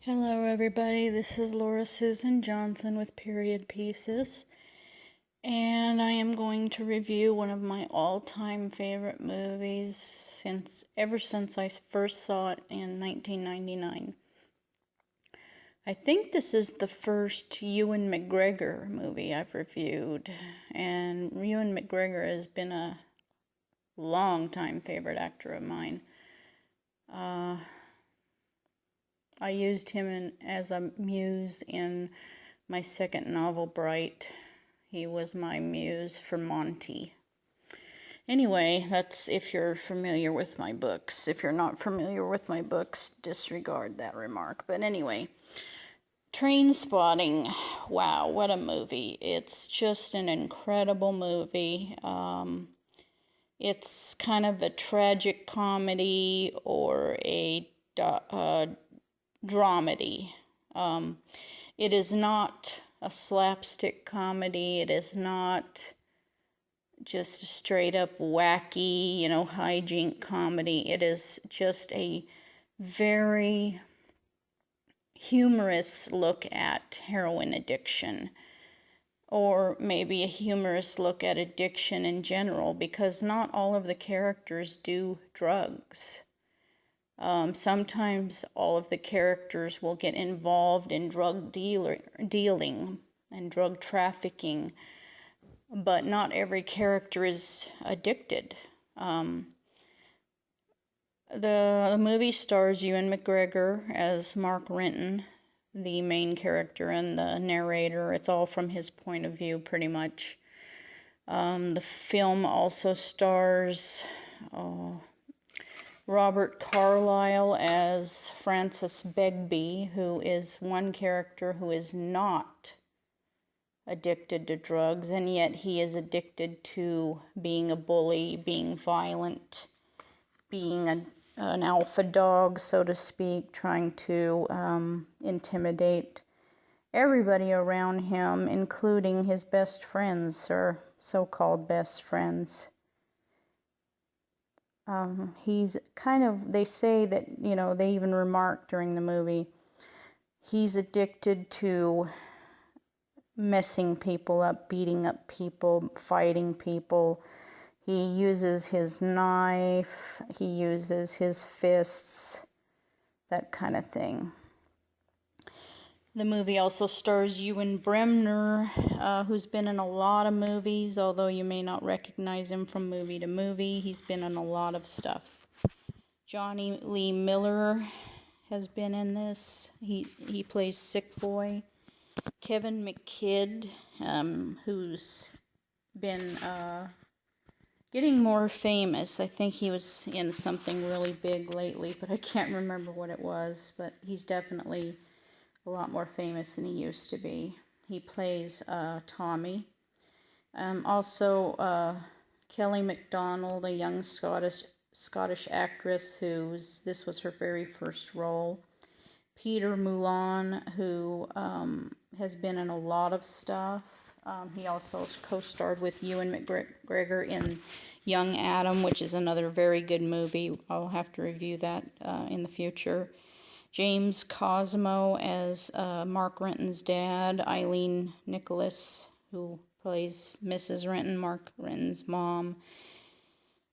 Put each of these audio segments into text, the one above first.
Hello everybody, this is Laura Susan Johnson with Period Pieces, and I am going to review one of my all-time favorite movies ever since I first saw it in 1999. I think this is the first Ewan McGregor movie I've reviewed, and Ewan McGregor has been a long-time favorite actor of mine. I used him as a muse in my second novel, Bright. He was my muse for Monty. Anyway, that's if you're familiar with my books. If you're not familiar with my books, disregard that remark. But anyway, Trainspotting. Wow, what a movie. It's just an incredible movie. It's kind of a tragic comedy or a dramedy. It is not a slapstick comedy. It is not just a straight up wacky, hijink comedy. It is just a very humorous look at heroin addiction, or maybe a humorous look at addiction in general, because not all of the characters do drugs. Sometimes all of the characters will get involved in drug dealing and drug trafficking, but not every character is addicted. The movie stars Ewan McGregor as Mark Renton, the main character and the narrator. It's all from his point of view, pretty much. The film also stars Robert Carlyle as Francis Begbie, who is one character who is not addicted to drugs, and yet he is addicted to being a bully, being violent, being an alpha dog, so to speak, trying to intimidate everybody around him, including his best friends, or so-called best friends. He's kind of, they say that, they even remark during the movie, he's addicted to messing people up, beating up people, fighting people. He uses his knife, he uses his fists, that kind of thing. The movie also stars Ewan Bremner, who's been in a lot of movies, although you may not recognize him from movie to movie. He's been in a lot of stuff. Johnny Lee Miller has been in this. He plays Sick Boy. Kevin McKidd, who's been getting more famous. I think he was in something really big lately, but I can't remember what it was. But he's definitely a lot more famous than he used to be. He plays Tommy. Also, Kelly MacDonald, a young Scottish actress this was her very first role. Peter Mullan, who has been in a lot of stuff. He also co-starred with Ewan McGregor in Young Adam, which is another very good movie. I'll have to review that in the future. James Cosmo as Mark Renton's dad. Eileen Nicholas, who plays Mrs. Renton, Mark Renton's mom.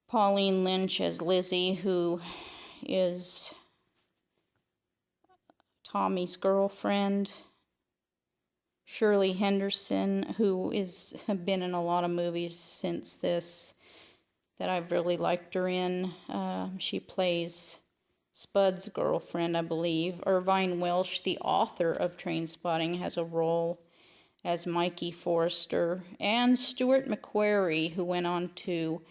Pauline Lynch as Lizzie, who is Tommy's girlfriend. Shirley Henderson, who has been in a lot of movies since this that I've really liked her in. She plays Spud's girlfriend, I believe. Irvine Welsh, the author of Trainspotting, has a role as Mikey Forrester. And Stuart McQuarrie, who went on to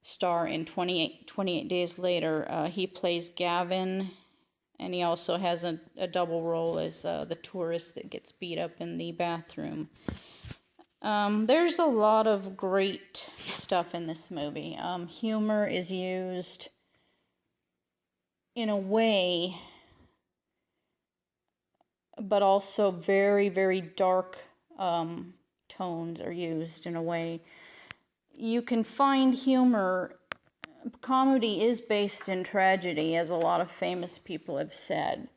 star in 28 Days Later. He plays Gavin, and he also has a double role as the tourist that gets beat up in the bathroom. There's a lot of great stuff in this movie. Humor is used in a way, but also very, very dark tones are used in a way. You can find humor. Comedy is based in tragedy, as a lot of famous people have said.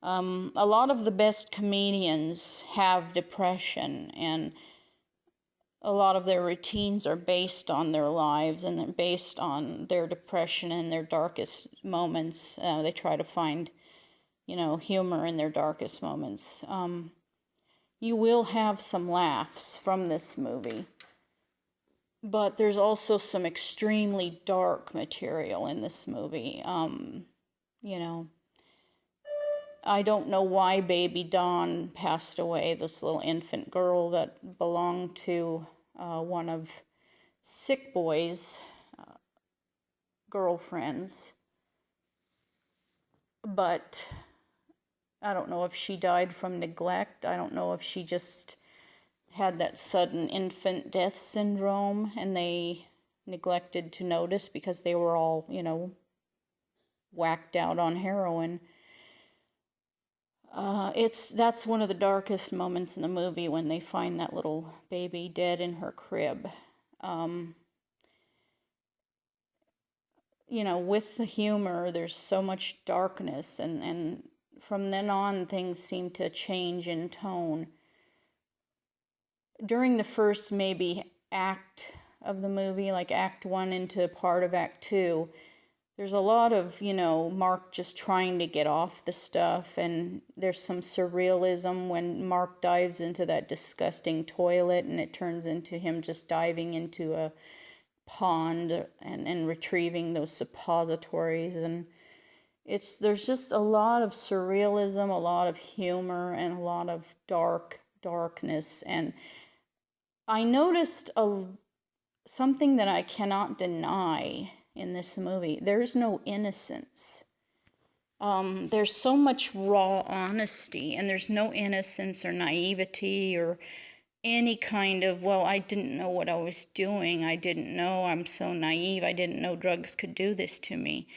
A lot of the best comedians have depression, and a lot of their routines are based on their lives and they're based on their depression and their darkest moments. They try to find, humor in their darkest moments. You will have some laughs from this movie, but there's also some extremely dark material in this movie. I don't know why baby Dawn passed away, this little infant girl that belonged to one of Sick Boy's girlfriends. But I don't know if she died from neglect. I don't know if she just had that sudden infant death syndrome and they neglected to notice because they were all, whacked out on heroin. That's one of the darkest moments in the movie when they find that little baby dead in her crib. With the humor, there's so much darkness, and from then on, things seem to change in tone. During the first maybe act of the movie, like Act 1 into part of Act 2, there's a lot of, Mark just trying to get off the stuff, and there's some surrealism when Mark dives into that disgusting toilet, and it turns into him just diving into a pond and retrieving those suppositories, and there's just a lot of surrealism, a lot of humor, and a lot of darkness, and I noticed something that I cannot deny in this movie. There's no innocence. There's so much raw honesty, and there's no innocence or naivety or any kind of, well, I didn't know what I was doing. I didn't know. I'm so naive. I didn't know drugs could do this to me.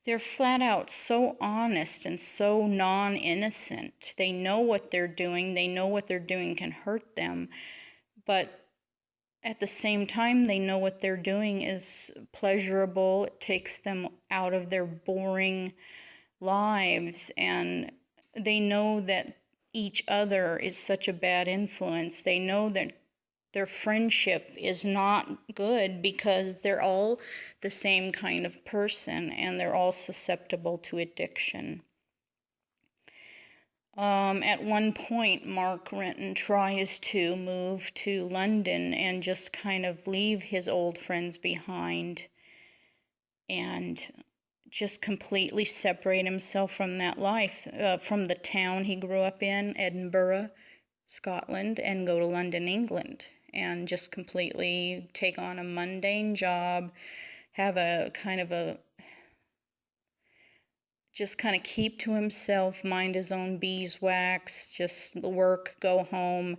They're flat out so honest and so non-innocent. They know what they're doing. They know what they're doing can hurt them. But at the same time, they know what they're doing is pleasurable. It takes them out of their boring lives, and they know that each other is such a bad influence. They know that their friendship is not good because they're all the same kind of person, and they're all susceptible to addiction. At one point, Mark Renton tries to move to London and just kind of leave his old friends behind and just completely separate himself from that life, from the town he grew up in, Edinburgh, Scotland, and go to London, England, and just completely take on a mundane job, have just kind of keep to himself, mind his own beeswax, just work, go home,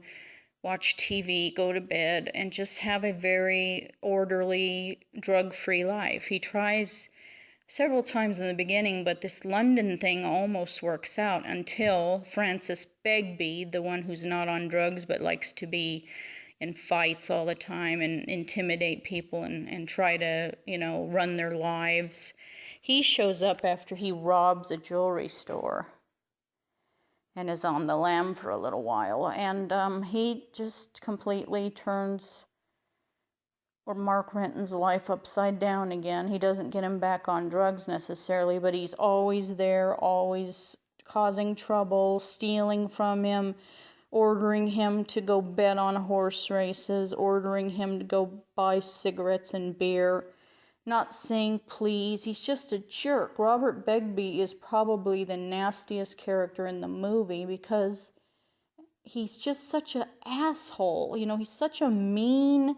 watch TV, go to bed, and just have a very orderly, drug-free life. He tries several times in the beginning, but this London thing almost works out until Francis Begbie, the one who's not on drugs but likes to be in fights all the time and intimidate people and try to, run their lives. He shows up after he robs a jewelry store and is on the lam for a little while. And he just completely turns Mark Renton's life upside down again. He doesn't get him back on drugs necessarily, but he's always there, always causing trouble, stealing from him, ordering him to go bet on horse races, ordering him to go buy cigarettes and beer, not saying please. He's just a jerk. Robert Begbie is probably the nastiest character in the movie because he's just such an asshole. He's such a mean,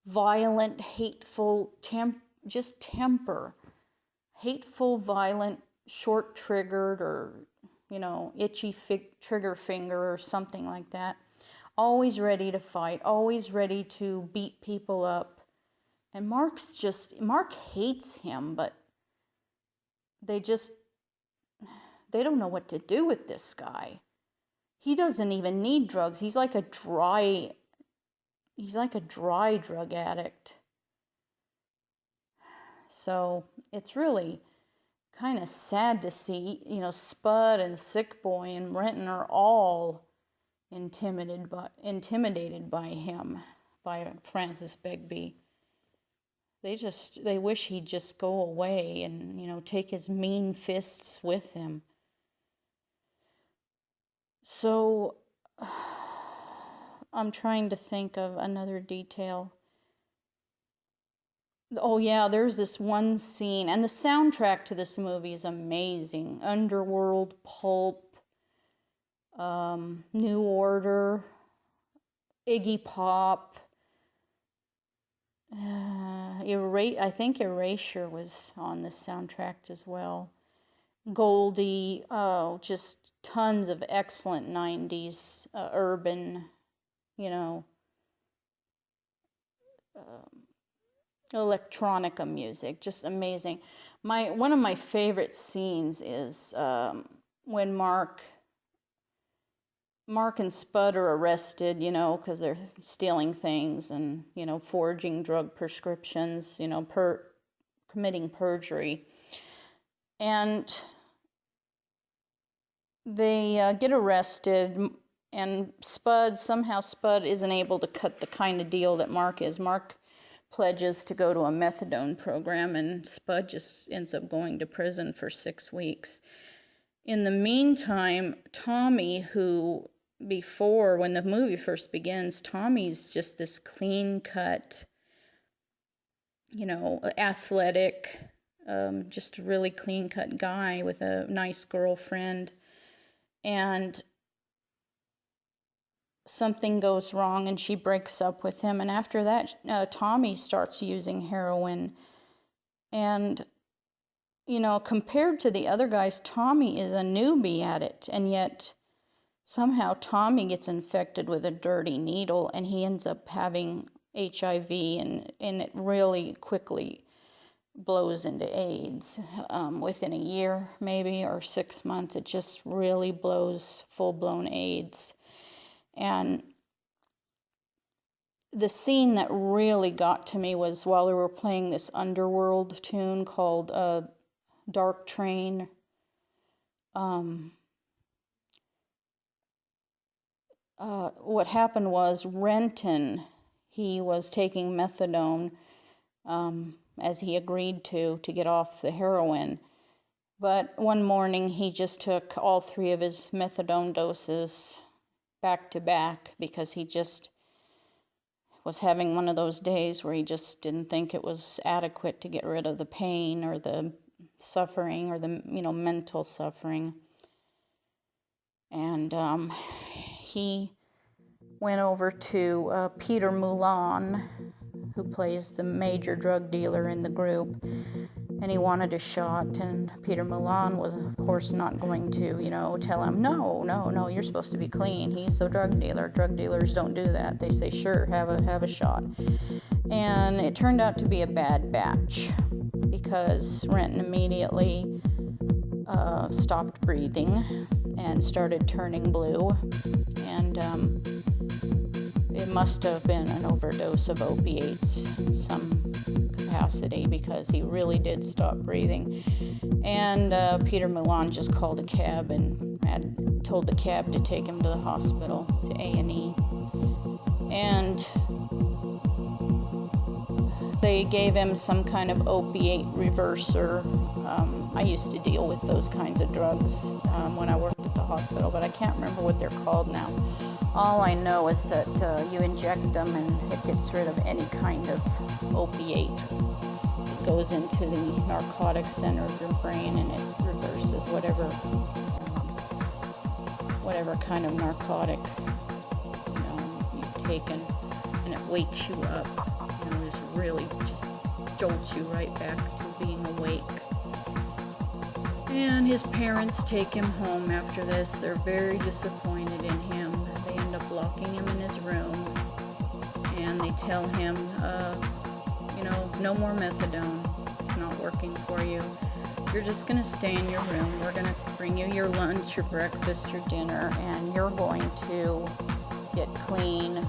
violent, hateful, temper. Hateful, violent, short-triggered, or, itchy trigger finger or something like that. Always ready to fight, always ready to beat people up. And Mark hates him, but they don't know what to do with this guy. He doesn't even need drugs. He's like a dry drug addict. So it's really kind of sad to see, you know, Spud and Sick Boy and Renton are all intimidated by him, by Francis Begbie. They wish he'd just go away and, you know, take his mean fists with him. So, I'm trying to think of another detail. Oh yeah, there's this one scene, and the soundtrack to this movie is amazing. Underworld, Pulp, New Order, Iggy Pop, I think Erasure was on this soundtrack as well. Goldie, just tons of excellent 90s urban, you know, electronica music, just amazing. One of my favorite scenes is when Mark and Spud are arrested, you know, because they're stealing things and, you know, forging drug prescriptions, you know, committing perjury. And they get arrested, and somehow Spud isn't able to cut the kind of deal that Mark is. Mark pledges to go to a methadone program, and Spud just ends up going to prison for 6 weeks. In the meantime, Tommy, who before, when the movie first begins, Tommy's just this clean-cut, you know, athletic, just a really clean-cut guy with a nice girlfriend. And something goes wrong and she breaks up with him. And after that, Tommy starts using heroin. And, you know, compared to the other guys, Tommy is a newbie at it. And yet somehow Tommy gets infected with a dirty needle and he ends up having HIV, and it really quickly blows into AIDS. Within a year, maybe, or 6 months, it just really blows full-blown AIDS. And the scene that really got to me was while they were playing this Underworld tune called Dark Train. What happened was Renton, he was taking methadone, as he agreed to get off the heroin. But one morning he just took all 3 of his methadone doses back to back because he just was having one of those days where he just didn't think it was adequate to get rid of the pain or the suffering or the, you know, mental suffering. And he went over to Peter Moulin, who plays the major drug dealer in the group, and he wanted a shot, and Peter Moulin was, of course, not going to, you know, tell him, no, you're supposed to be clean. He's the drug dealer. Drug dealers don't do that. They say, sure, have a shot. And it turned out to be a bad batch because Renton immediately stopped breathing and started turning blue, and it must have been an overdose of opiates in some capacity because he really did stop breathing. And Peter Moulin just called a cab and told the cab to take him to the hospital, to A&E. And they gave him some kind of opiate reverser. I used to deal with those kinds of drugs when I worked at the hospital, but I can't remember what they're called now. All I know is that you inject them and it gets rid of any kind of opiate. It goes into the narcotic center of your brain and it reverses whatever kind of narcotic, you know, you've taken, and it wakes you up. You know, this really just jolts you right back to being awake. And his parents take him home after this. They're very disappointed in him. They end up locking him in his room, and they tell him, you know, no more methadone. It's not working for you. You're just going to stay in your room. We're going to bring you your lunch, your breakfast, your dinner, and you're going to get clean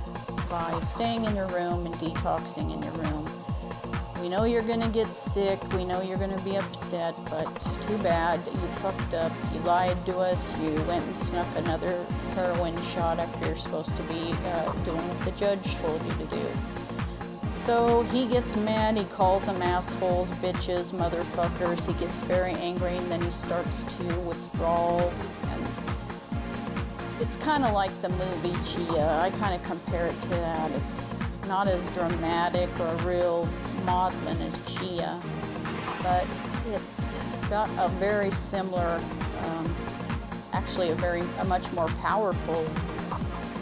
by staying in your room and detoxing in your room. we know you're gonna get sick, we know you're gonna be upset, but too bad that you fucked up, you lied to us, you went and snuck another heroin shot after you're supposed to be doing what the judge told you to do. So he gets mad, he calls them assholes, bitches, motherfuckers, he gets very angry, and then he starts to withdraw, and it's kind of like the movie Chia. I kind of compare it to that. It's not as dramatic or real maudlin as Chia, but it's got a very similar, actually a much more powerful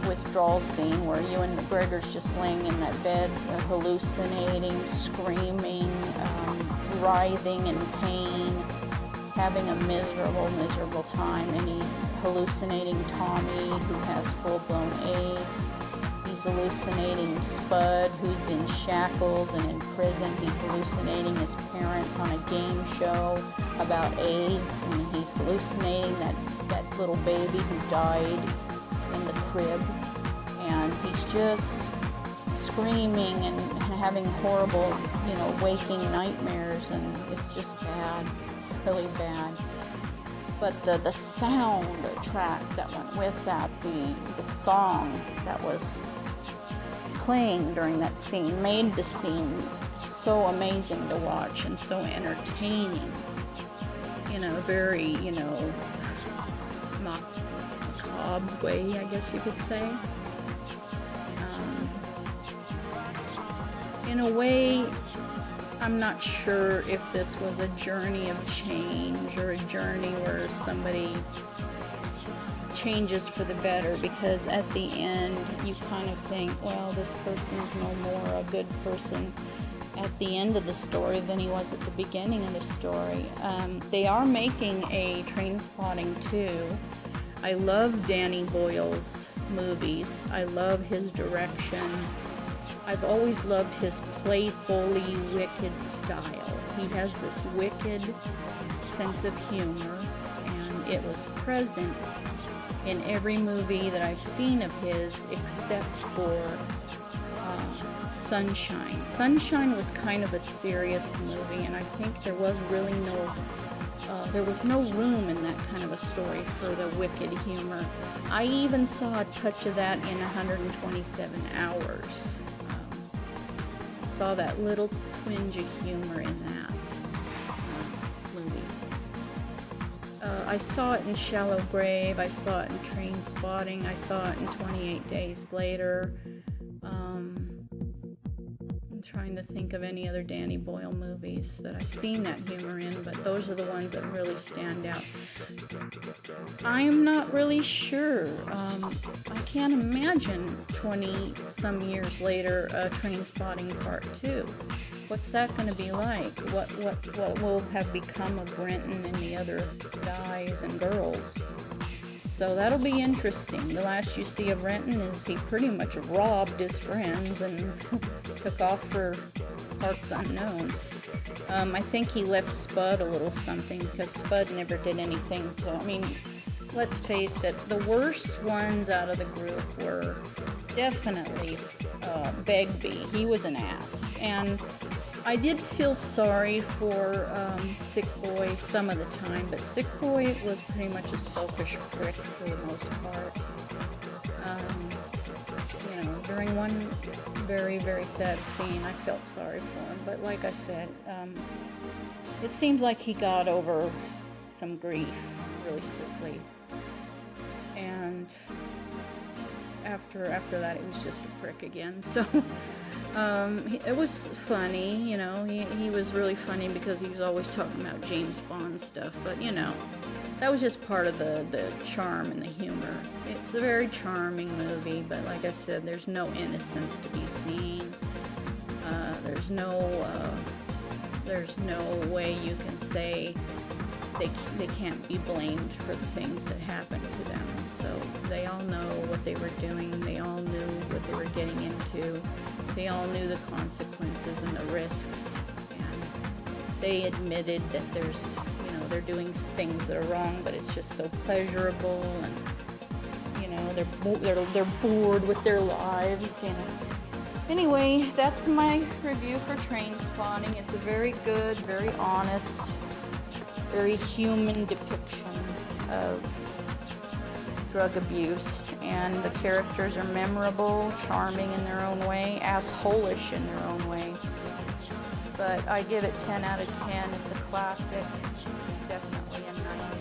withdrawal scene where Ewan McGregor's just laying in that bed, hallucinating, screaming, writhing in pain, having a miserable time, and he's hallucinating Tommy, who has full-blown AIDS. He's hallucinating Spud, who's in shackles and in prison. He's hallucinating his parents on a game show about AIDS, and he's hallucinating that little baby who died in the crib, and he's just screaming and having horrible, waking nightmares, and it's just bad. It's really bad. But the sound track that went with that, the song that was playing during that scene, made the scene so amazing to watch and so entertaining in a very, macabre way, I guess you could say. In a way, I'm not sure if this was a journey of change or a journey where somebody changes for the better, because at the end you kind of think, well, this person is no more a good person at the end of the story than he was at the beginning of the story. They are making a Trainspotting 2. I love Danny Boyle's movies. I love his direction. I've always loved his playfully wicked style. He has this wicked sense of humor, and it was present in every movie that I've seen of his except for Sunshine. Sunshine was kind of a serious movie, and I think there was really no room in that kind of a story for the wicked humor. I even saw a touch of that in 127 Hours. I saw that little twinge of humor in that movie. I saw it in Shallow Grave, I saw it in Trainspotting, I saw it in 28 Days Later. I'm trying to think of any other Danny Boyle movies that I've seen that humor in, but those are the ones that really stand out. I'm not really sure. I can't imagine 20-some years later a Trainspotting Part 2. What's that going to be like? What will have become of Brenton and the other guys and girls? So that'll be interesting. The last you see of Renton is he pretty much robbed his friends and took off for parts unknown. I think he left Spud a little something, because Spud never did anything to, let's face it, the worst ones out of the group were definitely Begbie. He was an ass. And I did feel sorry for Sick Boy some of the time, but Sick Boy was pretty much a selfish prick for the most part. During one very, very sad scene, I felt sorry for him, but like I said, it seems like he got over some grief really quickly, and after that, he was just a prick again. So it was funny, he was really funny because he was always talking about James Bond stuff, but that was just part of the charm and the humor. It's a very charming movie, but like I said, there's no innocence to be seen. There's no way you can say they can't be blamed for the things that happened to them. So they all know what they were doing. They all knew what they were getting into. They all knew the consequences and the risks. And they admitted that there's, they're doing things that are wrong, but it's just so pleasurable, and they're bored with their lives. Anyway, that's my review for Trainspotting. It's a very good, very honest, very human depiction of drug abuse, and the characters are memorable, charming in their own way, asshole-ish in their own way. But I give it 10 out of 10. It's a classic. It's definitely a 90s.